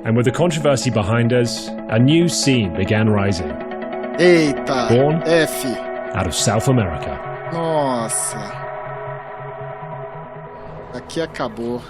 And with the controversy behind us, a new scene began rising. Eita, Born F. out of South America. Nossa. Aqui acabou.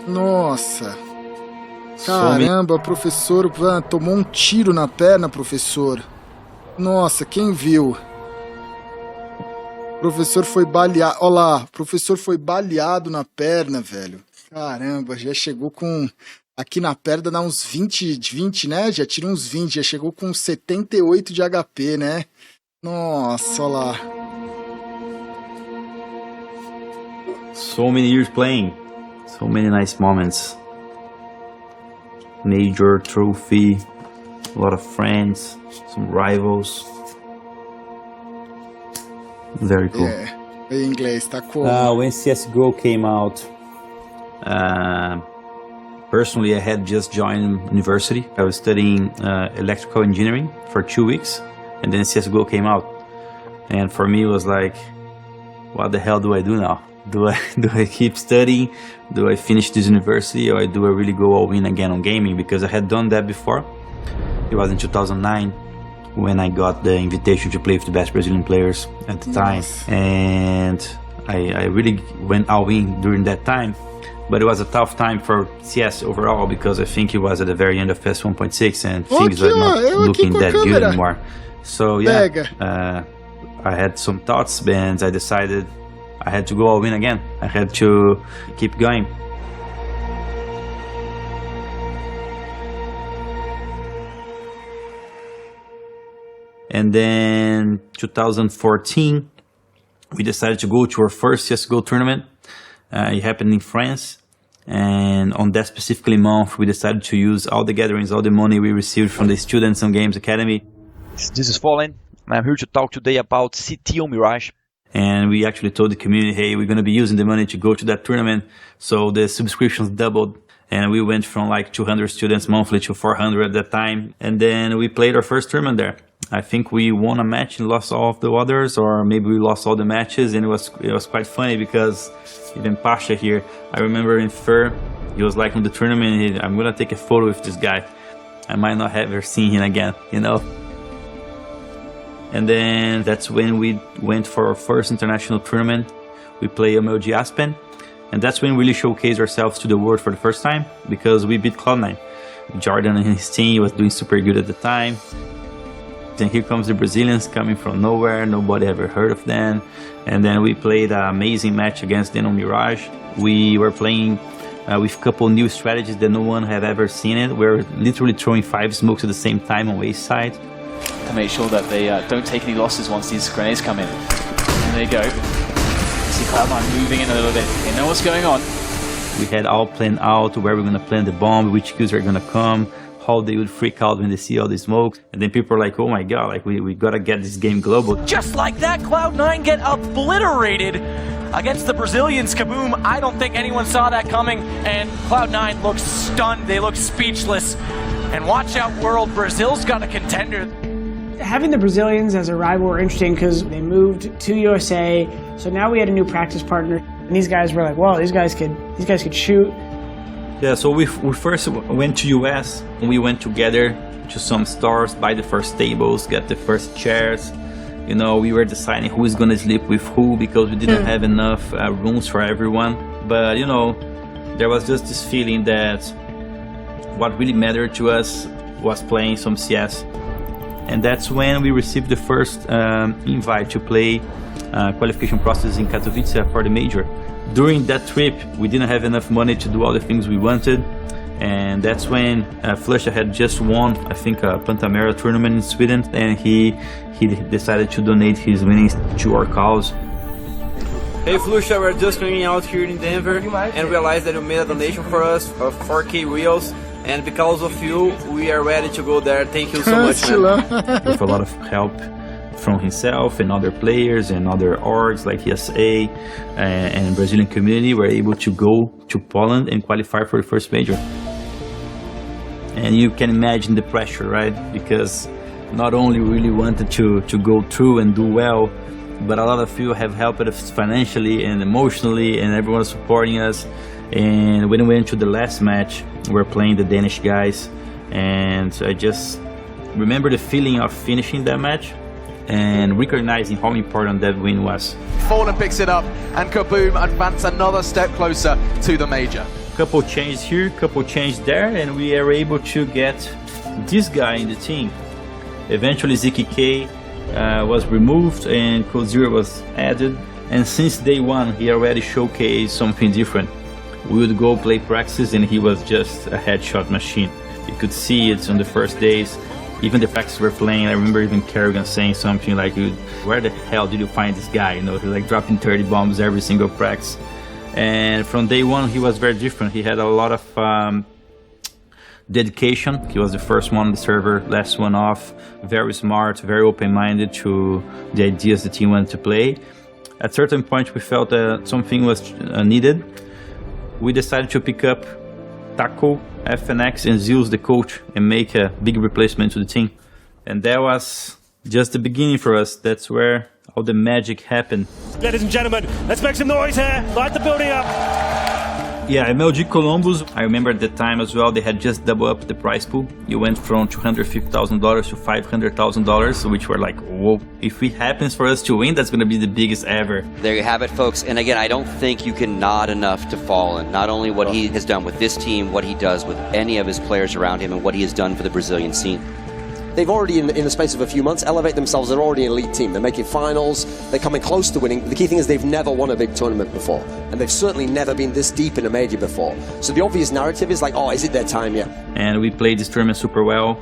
Nossa. Caramba, professor tomou um tiro na perna, professor. Nossa, quem viu? O professor foi baleado. Olha lá, o professor foi baleado na perna, velho. Caramba, já chegou com... Aqui na perna dá uns 20, né? Já tira uns 20, já chegou com 78 de HP, né? Nossa, olha lá. So many years playing. So many nice moments. Major trophy. A lot of friends. Some rivals. Very cool. Em inglês, tá como? When CSGO came out, personally I had just joined university. I was studying electrical engineering for 2 weeks, and then CSGO came out. And for me it was like, what the hell do I do now? Do I keep studying? Do I finish this university, or do I really go all in again on gaming? Because I had done that before. It was in 2009 when I got the invitation to play with the best Brazilian players at the time. And I really went all in during that time. But it was a tough time for CS overall, because I think it was at the very end of PS 1.6 and things are not looking that good anymore. So yeah, I had some thoughts, and I decided I had to go all in again. I had to keep going. And then 2014, we decided to go to our first CSGO tournament. It happened in France. And on that specifically month, we decided to use all the gatherings, all the money we received from the Students on Games Academy. This is Fallen. I'm here to talk today about CT on Mirage. And we actually told the community, hey, we're going to be using the money to go to that tournament. So the subscriptions doubled. And we went from like 200 students monthly to 400 at that time. And then we played our first tournament there. I think we won a match and lost all of the others, or maybe we lost all the matches. And it was quite funny, because even Pasha here, I remember in Fur, he was like on the tournament, I'm going to take a photo with this guy. I might not have ever seen him again, you know? And then that's when we went for our first international tournament. We played MLG Aspen. And that's when we really showcased ourselves to the world for the first time, because we beat Cloud9. Jordan and his team was doing super good at the time. Then here comes the Brazilians coming from nowhere, nobody ever heard of them. And then we played an amazing match against them on Mirage. We were playing with a couple new strategies that no one had ever seen it. We were literally throwing 5 smokes at the same time on A side. To make sure that they don't take any losses once these grenades come in. And there you go. See Cloud9 moving in a little bit. They know what's going on. We had all planned out where we're going to plant the bomb, which kills are going to come, how they would freak out when they see all the smoke. And then people are like, oh my god, like we got to get this game global. Just like that, Cloud9 get obliterated against the Brazilians. Kaboom, I don't think anyone saw that coming. And Cloud9 looks stunned, they look speechless. And watch out, world, Brazil's got a contender. Having the Brazilians as a rival were interesting because they moved to USA, so now we had a new practice partner, and these guys were like, "Whoa, these guys could shoot." Yeah, so we first went to US, and we went together to some stores, buy the first tables, get the first chairs. You know, we were deciding who is gonna sleep with who, because we didn't have enough rooms for everyone. But you know, there was just this feeling that what really mattered to us was playing some CS. And that's when we received the first invite to play qualification process in Katowice for the major. During that trip, we didn't have enough money to do all the things we wanted. And that's when Flusha had just won, I think, a Pantamera tournament in Sweden. And he decided to donate his winnings to our cause. Hey Flusha, we're just hanging out here in Denver and realized that you made a donation for us of 4K reals. And because of you, we are ready to go there. Thank you so much, man. With a lot of help from himself and other players and other orgs like ESA and Brazilian community, were able to go to Poland and qualify for the first major. And you can imagine the pressure, right? Because not only we really wanted to go through and do well, but a lot of you have helped us financially and emotionally, and everyone was supporting us. And when we went to the last match, we were playing the Danish guys, and I just remember the feeling of finishing that match and recognizing how important that win was. Fallen picks it up, and Kaboom advance another step closer to the major. Couple changes here, couple changes there, and we are able to get this guy in the team. Eventually ZKK was removed and Code Zero was added, and since day one he already showcased something different. We would go play practice and he was just a headshot machine. You could see it on the first days. Even the practice we're playing, I remember even Kerrigan saying something like, where the hell did you find this guy? You know, he was like dropping 30 bombs every single practice. And from day one he was very different. He had a lot of dedication. He was the first one on the server, last one off, very smart, very open-minded to the ideas the team wanted to play. At a certain point we felt that something was needed. We decided to pick up Taco, FNX and Zeus the coach and make a big replacement to the team. And that was just the beginning for us. That's where all the magic happened. Ladies and gentlemen, let's make some noise here. Light the building up. Yeah, MLG Columbus, I remember at the time as well, they had just doubled up the prize pool. You went from $250,000 to $500,000, which were like, whoa, if it happens for us to win, that's going to be the biggest ever. There you have it, folks. And again, I don't think you can nod enough to Fallen. Not only what he has done with this team, what he does with any of his players around him, and what he has done for the Brazilian scene. They've already, in the space of a few months, elevated themselves. They're already an elite team. They're making finals. They're coming close to winning. The key thing is they've never won a big tournament before. And they've certainly never been this deep in a major before. So the obvious narrative is like, oh, is it their time yet? And we played this tournament super well.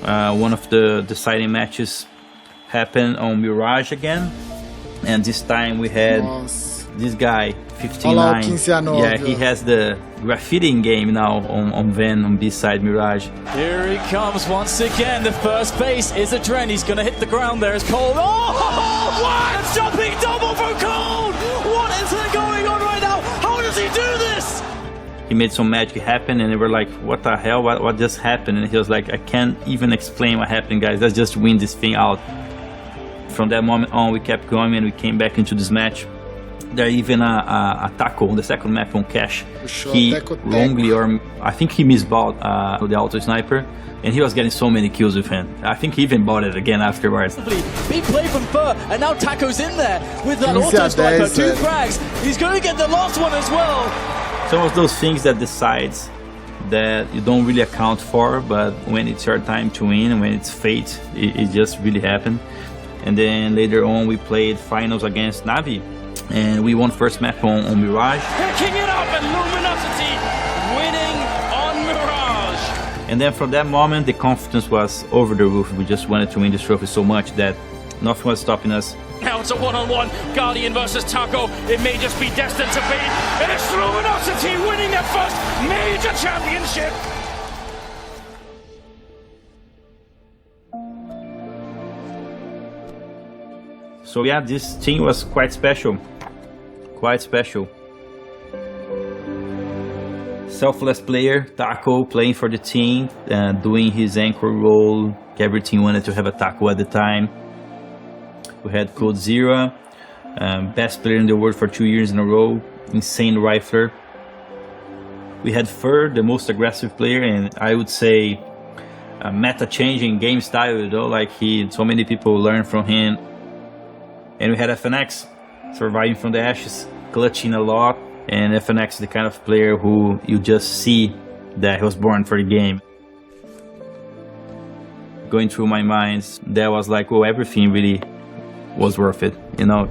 One of the deciding matches happened on Mirage again. And this time we had this guy, 15-9. Yeah, he has the graffiti game now on Ven on B-side Mirage. Here he comes once again. The first base is Adren. He's going to hit the ground there as Cold. Oh, what? A jumping double for Cold! What is going on right now? How does he do this? He made some magic happen and they were like, what the hell? What just happened? And he was like, I can't even explain what happened, guys. Let's just win this thing out. From that moment on, we kept going and we came back into this match. There even a Taco on the second map on Cash. He wrongly, or I think he misbought the auto sniper, and he was getting so many kills with him. I think he even bought it again afterwards. Big play from Fur, and now Taco's in there with that auto sniper, 2 frags. He's going to get the last one as well. Some of those things that decides that you don't really account for, but when it's your time to win, when it's fate, it just really happened. And then later on we played finals against Navi. And we won first map on Mirage. Picking it up, and Luminosity winning on Mirage. And then from that moment, the confidence was over the roof. We just wanted to win this trophy so much that nothing was stopping us. Now it's a one-on-one, Guardian versus Taco. It may just be destined to be. And it's Luminosity winning their first major championship. So yeah, this team was quite special. Quite special. Selfless player, Taco, playing for the team, doing his anchor role. Every team wanted to have a Taco at the time. We had Code Zero, best player in the world for 2 years in a row, insane rifler. We had Fur, the most aggressive player, and I would say meta-changing game style, you know, like so many people learned from him. And we had FNX, surviving from the ashes, clutching a lot. And FNX is the kind of player who you just see that he was born for the game. Going through my mind, that was like, oh, everything really was worth it, you know.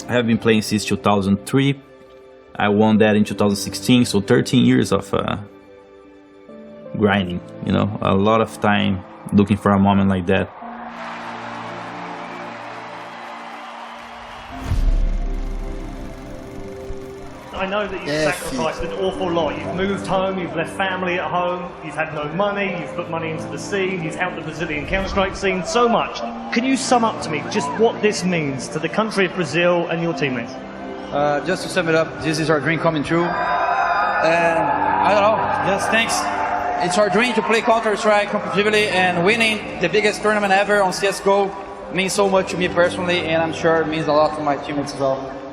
I have been playing since 2003. I won that in 2016, so 13 years of grinding, you know. A lot of time looking for a moment like that. I know that you've sacrificed an awful lot. You've moved home, you've left family at home, you've had no money, you've put money into the scene, you've helped the Brazilian Counter-Strike scene, so much. Can you sum up to me just what this means to the country of Brazil and your teammates? Just to sum it up, this is our dream coming true. And I don't know, just thanks. It's our dream to play Counter-Strike competitively and winning the biggest tournament ever on CSGO. means so much to me personally, and I'm sure it means a lot to my teammates as well.